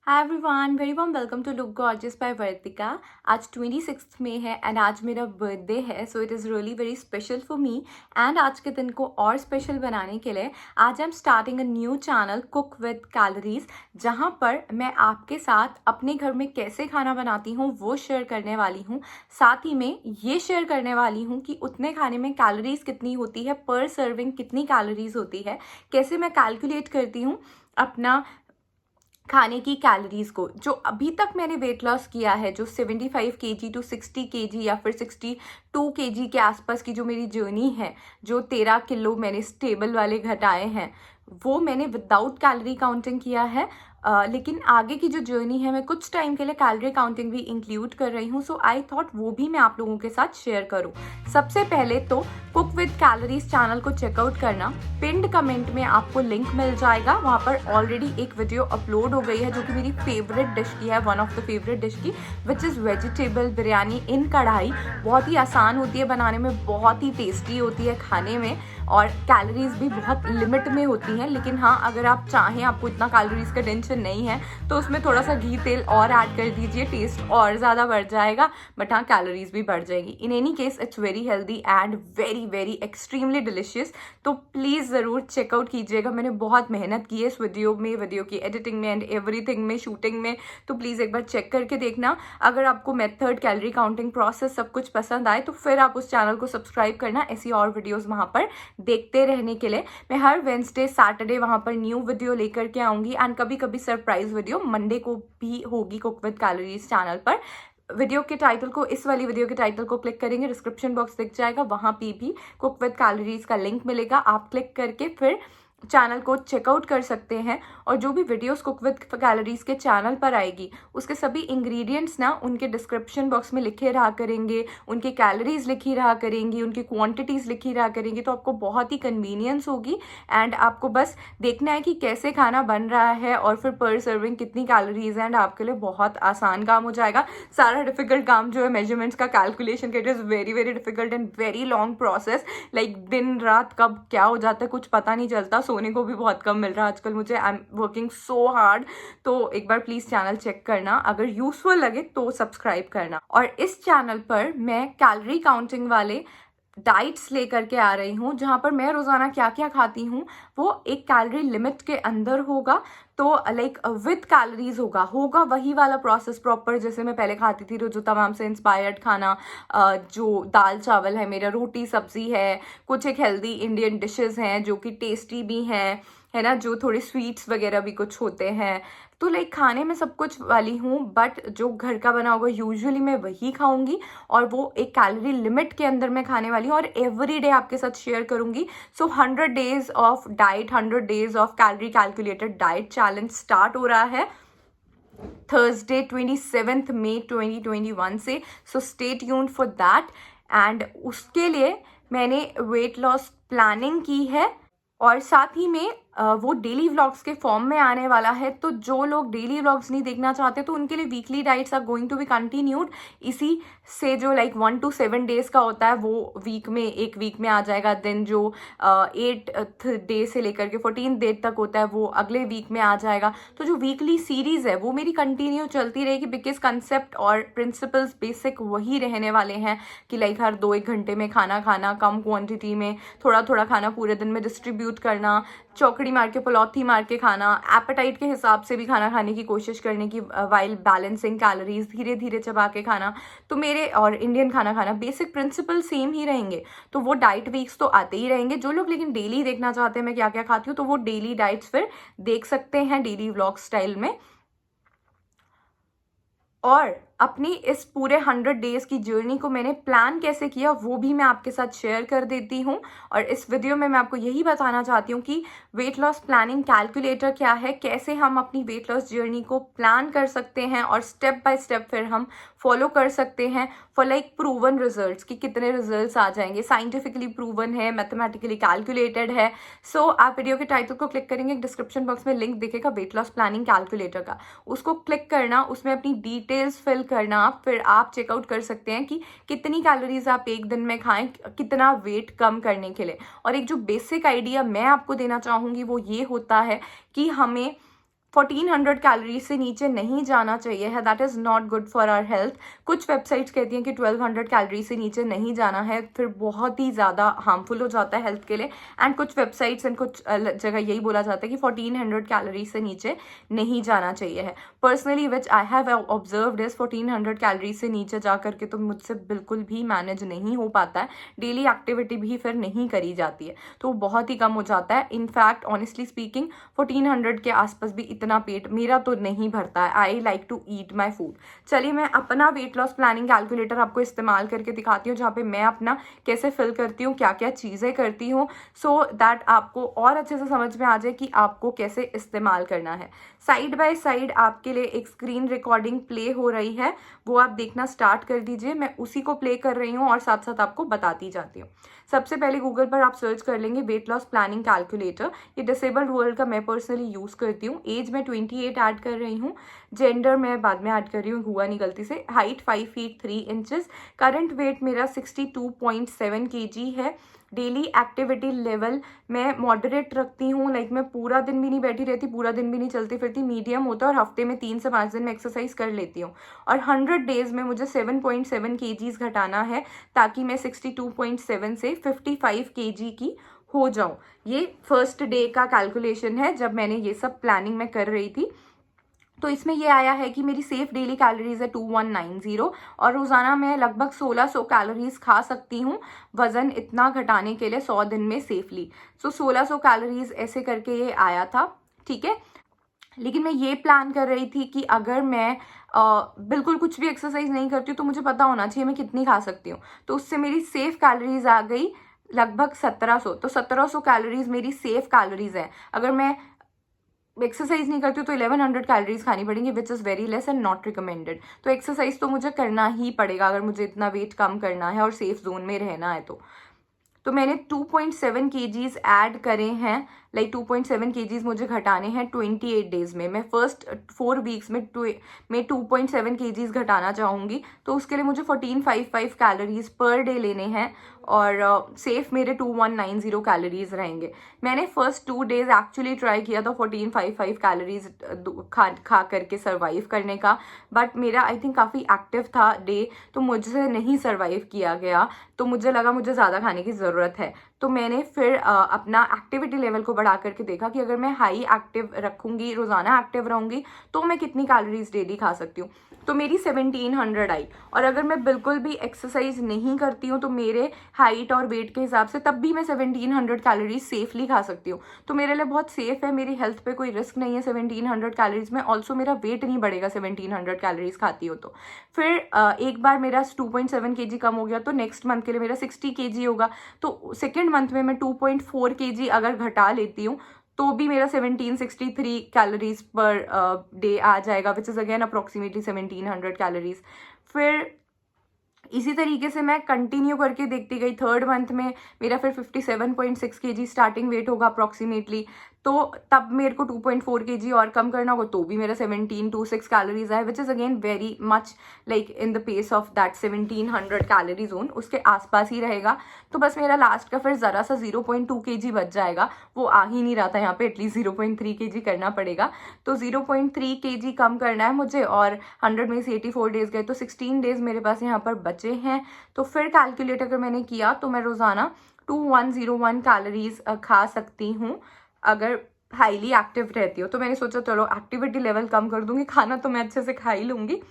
Hi everyone, very warm welcome to look gorgeous by Vartika. आज 26 मई है एंड आज मेरा बर्थडे है, so it is really very special for me. And आज के दिन को और स्पेशल बनाने के लिए आज I am starting a new channel cook with calories, जहाँ पर मैं आपके साथ अपने घर में कैसे खाना बनाती हूँ वो शेयर करने वाली हूँ। साथ ही में ये शेयर करने वाली हूँ कि उतने खाने में कैलोरीज कितनी होती है, पर सर्विंग कितनी कैलोरीज होती है, कैसे मैं कैलकुलेट करती हूँ अपना खाने की कैलोरीज को। जो अभी तक मैंने वेट लॉस किया है, जो 75 केजी टू 60 केजी या फिर 62 केजी के आसपास की जो मेरी जर्नी है, जो 13 किलो मैंने स्टेबल वाले घटाए हैं, वो मैंने विदाउट कैलोरी काउंटिंग किया है। लेकिन आगे की जो जर्नी है, मैं कुछ टाइम के लिए कैलोरी काउंटिंग भी इंक्लूड कर रही हूँ। सो आई थॉट वो भी मैं आप लोगों के साथ शेयर करूँ। सबसे पहले तो कुक विद कैलोरीज चैनल को चेकआउट करना। पिंड कमेंट में आपको लिंक मिल जाएगा, वहाँ पर ऑलरेडी एक वीडियो अपलोड हो गई है जो कि मेरी फेवरेट डिश की है, one of the favourite dish की, विच इज़ वेजिटेबल बिरयानी इन कढ़ाई। बहुत ही आसान होती है बनाने में, बहुत ही टेस्टी होती है खाने में, और कैलोरीज भी बहुत लिमिट में होती हैं। लेकिन हाँ, अगर आप चाहें, आपको इतना कैलोरीज का टेंशन नहीं है, तो उसमें थोड़ा सा घी तेल और ऐड कर दीजिए, टेस्ट और ज़्यादा बढ़ जाएगा, बट हाँ, कैलोरीज भी बढ़ जाएगी। In any case it's very healthy and very very extremely delicious. तो प्लीज़ ज़रूर चेकआउट कीजिएगा। मैंने बहुत मेहनत की है इस वीडियो में, वीडियो की एडिटिंग में एंड एवरीथिंग में, शूटिंग में। तो प्लीज़ एक बार चेक करके देखना। अगर आपको मेथड, कैलोरी काउंटिंग प्रोसेस सब कुछ पसंद आए तो फिर आप उस चैनल को सब्सक्राइब करना, ऐसी और वीडियोज़ वहाँ पर देखते रहने के लिए। मैं हर वेंसडे सैटरडे वहाँ पर न्यू वीडियो लेकर के आऊँगी, एंड कभी कभी सरप्राइज वीडियो मंडे को भी होगी कुक विद कैलोरीज चैनल पर। वीडियो के टाइटल को, इस वाली वीडियो के टाइटल को क्लिक करेंगे, डिस्क्रिप्शन बॉक्स दिख जाएगा, वहाँ पे भी कुक विद कैलोरीज का लिंक मिलेगा। आप क्लिक करके फिर चैनल को चेकआउट कर सकते हैं। और जो भी वीडियोस कुक विद कैलोरीज के चैनल पर आएगी, उसके सभी इंग्रेडिएंट्स ना उनके डिस्क्रिप्शन बॉक्स में लिखे रहा करेंगे, उनके कैलोरीज लिखी रहा करेंगी, उनकी क्वांटिटीज़ लिखी रहा करेंगी। तो आपको बहुत ही कन्वीनियंस होगी, एंड आपको बस देखना है कि कैसे खाना बन रहा है और फिर पर सर्विंग कितनी कैलोरीज है, एंड आपके लिए बहुत आसान काम हो जाएगा। सारा डिफिकल्ट काम जो है मेजरमेंट्स का, कैलकुलेशन का, it is very very difficult and very long process. Like दिन रात कब क्या हो जाता है कुछ पता नहीं चलता। सोने को भी बहुत कम मिल रहा है आजकल मुझे, I am working so hard. तो एक बार प्लीज चैनल चेक करना, अगर यूजफुल लगे तो सब्सक्राइब करना। और इस चैनल पर मैं कैलोरी काउंटिंग वाले डाइट्स लेकर के आ रही हूँ, जहाँ पर मैं रोज़ाना क्या क्या खाती हूँ वो एक कैलोरी लिमिट के अंदर होगा। तो लाइक विद कैलोरीज होगा वही वाला प्रोसेस प्रॉपर, जैसे मैं पहले खाती थी, जो तमाम से इंस्पायर्ड खाना, जो दाल चावल है मेरा, रोटी सब्जी है, कुछ एक हेल्दी इंडियन डिशेस हैं जो कि टेस्टी भी हैं, है ना, जो थोड़े स्वीट्स वगैरह भी कुछ होते हैं। तो लाइक खाने में सब कुछ वाली हूँ, बट जो घर का बना होगा यूजुअली मैं वही खाऊंगी, और वो एक कैलोरी लिमिट के अंदर मैं खाने वाली हूँ, और एवरी डे आपके साथ शेयर करूंगी। सो 100 days of diet, 100 days of calorie calculated diet challenge start हो रहा है थर्सडे 27 मई 2021 से। So stay tuned for that. And उसके लिए मैंने वेट लॉस प्लानिंग की है, और साथ ही में वो डेली व्लॉग्स के फॉर्म में आने वाला है। तो जो लोग डेली व्लॉग्स नहीं देखना चाहते, तो उनके लिए weekly diets are going to be continued. इसी से जो लाइक 1 to 7 डेज का होता है वो वीक में, एक वीक में आ जाएगा। देन जो 8 डे से लेकर के 14 डे तक होता है वो अगले वीक में आ जाएगा। तो जो वीकली सीरीज है वो मेरी कंटिन्यू चलती रहेगी, बिकॉज कंसेप्ट और प्रिंसिपल्स बेसिक वही रहने वाले हैं कि लाइक हर 2-1 घंटे में खाना खाना, कम क्वांटिटी में, थोड़ा थोड़ा खाना पूरे दिन में डिस्ट्रीब्यूट करना, चौकड़ी मार के पलौथी मार के खाना, एपेटाइट के हिसाब से भी खाना खाने की कोशिश करने की, वाइल बैलेंसिंग कैलोरीज, धीरे धीरे चबा के खाना। तो मेरे और इंडियन खाना खाना बेसिक प्रिंसिपल सेम ही रहेंगे। तो वो डाइट वीक्स तो आते ही रहेंगे। जो लोग लेकिन डेली देखना चाहते हैं मैं क्या क्या खाती हूँ, तो वो डेली डाइट्स फिर देख सकते हैं डेली व्लॉग स्टाइल में। और अपनी इस पूरे 100 डेज की जर्नी को मैंने प्लान कैसे किया वो भी मैं आपके साथ शेयर कर देती हूँ। और इस वीडियो में मैं आपको यही बताना चाहती हूँ कि वेट लॉस प्लानिंग कैलकुलेटर क्या है, कैसे हम अपनी वेट लॉस जर्नी को प्लान कर सकते हैं, और स्टेप बाय स्टेप फिर हम फॉलो कर सकते हैं फॉर लाइक प्रूवन रिजल्ट्स, कि कितने रिजल्ट्स आ जाएंगे, साइंटिफिकली प्रूवन है, मैथमेटिकली कैलकुलेटेड है। सो आप वीडियो के टाइटल को क्लिक करेंगे, डिस्क्रिप्शन बॉक्स में लिंक दिखेगा वेट लॉस प्लानिंग कैलकुलेटर का, उसको क्लिक करना, उसमें अपनी डिटेल्स फिल करना, फिर आप चेकआउट कर सकते हैं कि कितनी कैलोरीज आप एक दिन में खाएं, कितना वेट कम करने के लिए। और एक जो बेसिक आइडिया मैं आपको देना चाहूँगी वो ये होता है कि हमें 1400 कैलोरीज से नीचे नहीं जाना चाहिए है, that is not good for our health. कुछ वेबसाइट्स कहती हैं कि 1200 कैलोरी से नीचे नहीं जाना है, फिर बहुत ही ज़्यादा हार्मफुल हो जाता है हेल्थ के लिए। एंड कुछ वेबसाइट्स एंड कुछ जगह यही बोला जाता है कि 1400 कैलोरी से नीचे नहीं जाना चाहिए है। Personally which I have observed is 1400 calorie से नीचे जा करके तो मुझसे बिल्कुल भी मैनेज नहीं हो पाता है, डेली एक्टिविटी भी फिर नहीं करी जाती है, तो बहुत ही कम हो जाता है। इनफैक्ट ऑनेस्टली स्पीकिंग 1400 के आसपास भी इतना पेट मेरा तो नहीं भरता है। I like to eat my food. चलिए मैं अपना वेट लॉस प्लानिंग कैलकुलेटर आपको इस्तेमाल करके दिखाती हूँ, जहाँ पे मैं अपना कैसे फिल करती हूँ, क्या क्या चीज़ें करती हूँ, सो दैट आपको और अच्छे से समझ में आ जाए कि आपको कैसे इस्तेमाल करना है। साइड बाय साइड आपके लिए एक स्क्रीन रिकॉर्डिंग प्ले हो रही है, वो आप देखना स्टार्ट कर दीजिए। मैं उसी को प्ले कर रही हूँ और साथ साथ आपको बताती जाती हूँ। सबसे पहले गूगल पर आप सर्च कर लेंगे वेट लॉस प्लानिंग कैलकुलेटर। ये डिसेबल्ड वर्ल्ड का मैं पर्सनली यूज़ करती हूँ। एज में 28 ऐड कर रही हूँ, जेंडर मैं बाद में ऐड कर रही हूँ, हुआ नहीं गलती से। Height 5 feet 3 inches. Current weight मेरा 62.7 kg है। डेली एक्टिविटी लेवल मैं मॉडरेट रखती हूँ, लाइक मैं पूरा दिन भी नहीं बैठी रहती, पूरा दिन भी नहीं चलती फिरती, मीडियम होता है, और हफ्ते में 3 से 5 दिन में एक्सरसाइज कर लेती हूँ। और 100 डेज में मुझे 7.7 kgs घटाना है, ताकि मैं 62.7 से 55 kg की हो जाऊँ। ये फर्स्ट डे का कैलकुलेशन है जब मैंने ये सब प्लानिंग में कर रही थी। तो इसमें ये आया है कि मेरी सेफ डेली कैलोरीज है 2190, और रोज़ाना मैं लगभग 1600 कैलोरीज खा सकती हूँ वज़न इतना घटाने के लिए 100 दिन में सेफली। सो 1600 कैलोरीज ऐसे करके ये आया था, ठीक है। लेकिन मैं ये प्लान कर रही थी कि अगर मैं बिल्कुल कुछ भी एक्सरसाइज नहीं करती हूँ तो मुझे पता होना चाहिए मैं कितनी खा सकती हूँ। तो उससे मेरी सेफ कैलोरीज आ गई लगभग 1700। तो 1700 कैलोरीज मेरी सेफ कैलोरीज है। अगर मैं एक्सरसाइज नहीं करती हूँ तो 1100 कैलोरीज खानी पड़ेंगी, which is very less and not recommended. तो एक्सरसाइज तो मुझे करना ही पड़ेगा अगर मुझे इतना वेट कम करना है और सेफ जोन में रहना है। तो मैंने 2.7 kgs ऐड करे हैं, लाइक 2.7 kgs मुझे घटाने हैं 28 डेज में। मैं फर्स्ट 4 वीक्स में 2.7 kgs घटाना चाहूँगी, तो उसके लिए मुझे 1455 कैलोरीज पर डे लेने हैं, और सेफ मेरे 2190 कैलोरीज रहेंगे। मैंने फर्स्ट 2 डेज एक्चुअली ट्राई किया था 1455 कैलोरीज खा करके सर्वाइव करने का, बट मेरा आई थिंक काफ़ी एक्टिव था डे, तो मुझसे नहीं सर्वाइव किया गया। तो मुझे लगा मुझे ज़्यादा खाने की ज़रूरत है, तो मैंने फिर अपना एक्टिविटी लेवल को बढ़ा करके देखा कि अगर मैं हाई एक्टिव रखूँगी, रोज़ाना एक्टिव रहूँगी, तो मैं कितनी कैलोरीज डेली खा सकती हूँ। तो मेरी 1700 आई। और अगर मैं बिल्कुल भी एक्सरसाइज नहीं करती हूँ तो मेरे हाइट और वेट के हिसाब से तब भी मैं 1700 कैलोरीज सेफली खा सकती हूँ। तो मेरे लिए बहुत सेफ है, मेरी हेल्थ पे कोई रिस्क नहीं है 1700 कैलोरीज में। ऑल्सो मेरा वेट नहीं बढ़ेगा 1700 कैलोरीज खाती हो तो। फिर एक बार मेरा 2.7 kg कम हो गया, तो नेक्स्ट मंथ के लिए मेरा 60 kg होगा। तो सेकेंड मंथ में मैं 2.4 kg अगर घटा लेती हूँ तो भी मेरा 1763 कैलोरीज पर डे आ जाएगा, विच इज़ अगेन अप्रॉक्सीमेटली 1700 कैलोरीज। फिर इसी तरीके से मैं कंटिन्यू करके देखती गई। थर्ड मंथ में मेरा फिर 57.6 kg स्टार्टिंग वेट होगा अप्रॉक्सीमेटली, तो तब मेरे को 2.4 kg और कम करना होगा, तो भी मेरा 1726 कैलोरीज है, which is again very much like in the pace of that 1700 calorie zone, उसके आसपास ही रहेगा। तो बस मेरा लास्ट का फिर ज़रा सा 0.2 kg बच जाएगा, वो आ ही नहीं रहा था यहाँ पे, एटलीस्ट 0.3 kg करना पड़ेगा। तो 0.3 kg कम करना है मुझे, और 100 में से 84 डेज गए, तो 16 डेज मेरे पास यहाँ पर बचे हैं। तो फिर कैलकुलेट अगर मैंने किया तो मैं रोज़ाना 2101 कैलोरीज खा सकती हूँ अगर हाईली एक्टिव रहती हो। तो मैंने सोचा चलो एक्टिविटी लेवल कम कर दूंगी, खाना तो मैं अच्छे से खा ही लूँगी।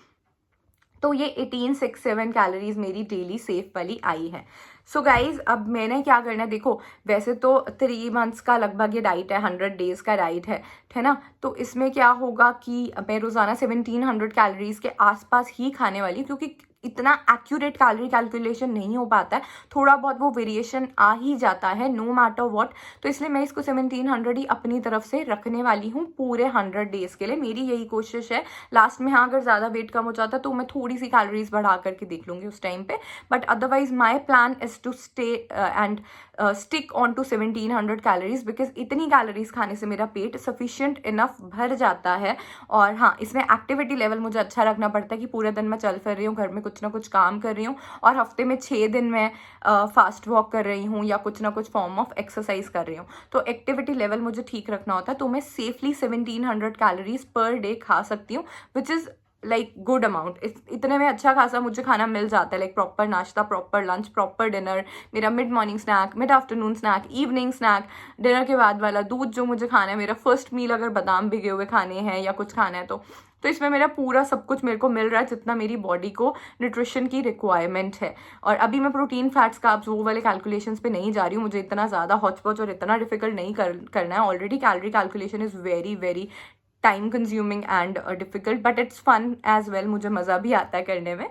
तो ये 1867 कैलोरीज मेरी डेली सेफ वाली आई है। सो गाइज अब मैंने क्या करना है, देखो वैसे तो 3 मंथ्स का लगभग ये डाइट है, 100 डेज का डाइट है ना। तो इसमें क्या होगा कि मैं रोज़ाना 1700 कैलोरीज के आसपास ही खाने वाली, क्योंकि इतना एक्यूरेट कैलोरी कैलकुलेशन नहीं हो पाता है, थोड़ा बहुत वो वेरिएशन आ ही जाता है नो मैटर व्हाट। तो इसलिए मैं इसको 1700 ही अपनी तरफ से रखने वाली हूँ पूरे 100 डेज के लिए। मेरी यही कोशिश है। लास्ट में हाँ अगर ज़्यादा वेट कम हो जाता तो मैं थोड़ी सी कैलोरीज बढ़ा करके देख लूँगी उस टाइम पे, but otherwise my plan is to stay and stick on to 1700 calories, because इतनी कैलोरीज खाने से मेरा पेट सफिशिएंट इनफ भर जाता है। और हाँ, इसमें एक्टिविटी लेवल मुझे अच्छा रखना पड़ता है कि पूरे दिन मैं चल फिर रही हूँ, घर में कुछ ना कुछ काम कर रही हूँ, और हफ्ते में 6 दिन मैं फास्ट वॉक कर रही हूँ या कुछ ना कुछ फॉर्म ऑफ एक्सरसाइज कर रही हूँ। तो एक्टिविटी लेवल मुझे ठीक रखना होता है, तो मैं सेफली 1700 कैलोरीज पर डे खा सकती हूँ, which is like good amount. इतने में अच्छा खासा मुझे खाना मिल जाता है, लाइक प्रॉपर नाश्ता, प्रॉपर लंच, प्रॉपर डिनर, मेरा mid morning snack, mid afternoon snack, evening snack, dinner के बाद वाला दूध जो मुझे खाना है, मेरा फर्स्ट मील अगर बादाम भिगे हुए खाने हैं या कुछ खाना है तो इसमें मेरा पूरा सब कुछ मेरे को मिल रहा है जितना मेरी बॉडी को न्यूट्रिशन की रिक्वायरमेंट है। और अभी मैं प्रोटीन, फैट्स, कार्ब्स वो वाले कैलकुलेशंस पे नहीं जा रही हूँ, मुझे इतना ज़्यादा हॉच-पॉच और इतना डिफिकल्ट नहीं करना है। Already calorie calculation is very very time consuming and difficult, but it's fun as well, मुझे मज़ा भी आता है करने में।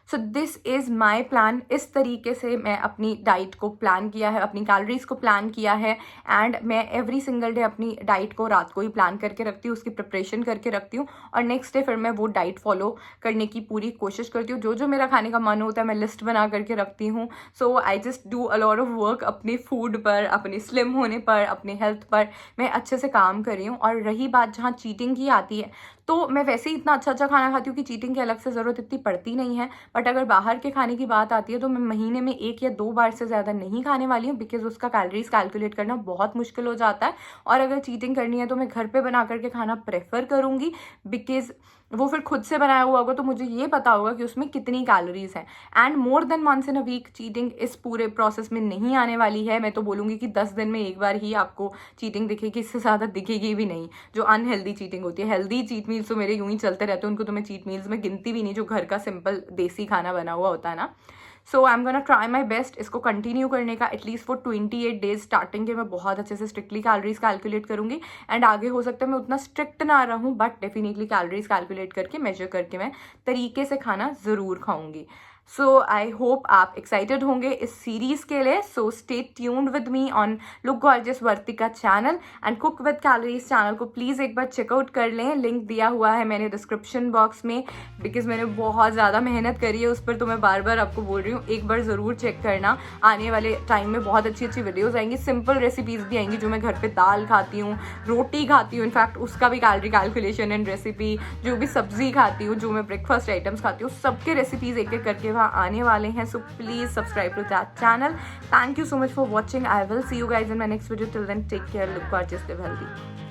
So this is my plan. इस तरीके से मैं अपनी डाइट को प्लान किया है, अपनी कैलोरीज को प्लान किया है, एंड मैं एवरी सिंगल डे अपनी डाइट को रात को ही प्लान करके रखती हूँ, उसकी प्रिपरेशन करके रखती हूँ, और नेक्स्ट डे फिर मैं वो डाइट फॉलो करने की पूरी कोशिश करती हूँ। जो जो मेरा खाने का मन होता है मैं लिस्ट बना करके रखती हूँ। So I just do a lot of work अपने फूड पर, अपने स्लिम होने पर, अपने हेल्थ पर मैं अच्छे से काम कर रही हूँ। और रही बात जहाँ चीटिंग की आती है, तो मैं वैसे ही इतना अच्छा अच्छा खाना खाती हूँ कि चीटिंग की अलग से ज़रूरत इतनी पड़ती नहीं है। बट अगर बाहर के खाने की बात आती है तो मैं महीने में 1 या 2 बार से ज़्यादा नहीं खाने वाली हूँ, बिकॉज उसका कैलोरीज कैलकुलेट करना बहुत मुश्किल हो जाता है। और अगर चीटिंग करनी है तो मैं घर पे बना करके खाना प्रेफर करूँगी, बिकॉज वो फिर खुद से बनाया हुआ होगा तो मुझे ये पता होगा कि उसमें कितनी कैलोरीज हैं। And more than once in a week cheating इस पूरे प्रोसेस में नहीं आने वाली है। मैं तो बोलूँगी कि 10 दिन में एक बार ही आपको चीटिंग दिखेगी, इससे ज़्यादा दिखेगी भी नहीं, जो अनहेल्दी चीटिंग होती है। हेल्दी चीट मील्स तो मेरे यूं ही चलते रहते हैं, उनको तो मैं चीट मील्स में गिनती भी नहीं, जो घर का सिंपल देसी खाना बना हुआ होता है ना। So I am gonna try my best इसको कंटिन्यू करने का, एटलीस्ट फॉर 28 डेज। स्टार्टिंग के मैं बहुत अच्छे से स्ट्रिक्टली कैलोरीज कैलकुलेट करूँगी, एंड आगे हो सकता है मैं उतना स्ट्रिक्ट ना रहूँ, बट डेफिनेटली कैलोरीज कैलकुलेट करके, मेजर करके मैं तरीके से खाना ज़रूर खाऊंगी। सो आई होप आप एक्साइटेड होंगे इस सीरीज़ के लिए। So stay tuned with me on look gorgeous Vartika channel and cook with calories channel को प्लीज़ एक बार चेकआउट कर लें। लिंक दिया हुआ है मैंने डिस्क्रिप्शन बॉक्स में, बिकॉज मैंने बहुत ज़्यादा मेहनत करी है उस पर, तो मैं बार बार आपको बोल रही हूँ एक बार ज़रूर चेक करना। आने वाले टाइम में बहुत अच्छी अच्छी वीडियोज़ आएंगी, सिंपल रेसिपीज़ भी आएंगी, जो मैं घर पर दाल खाती हूँ, रोटी खाती हूँ, इनफैक्ट उसका भी कैलोरी कैलकुलेशन एंड रेसिपी, जो भी सब्जी खाती हूँ, जो मैं ब्रेकफास्ट आइटम्स खाती हूँ, सबके रेसिपीज़ एक एक करके वहाँ आने वाले हैं। So please subscribe to that channel. Thank you so much for watching. I will see you guys in my next video. Till then, take care, look gorgeous, live healthy.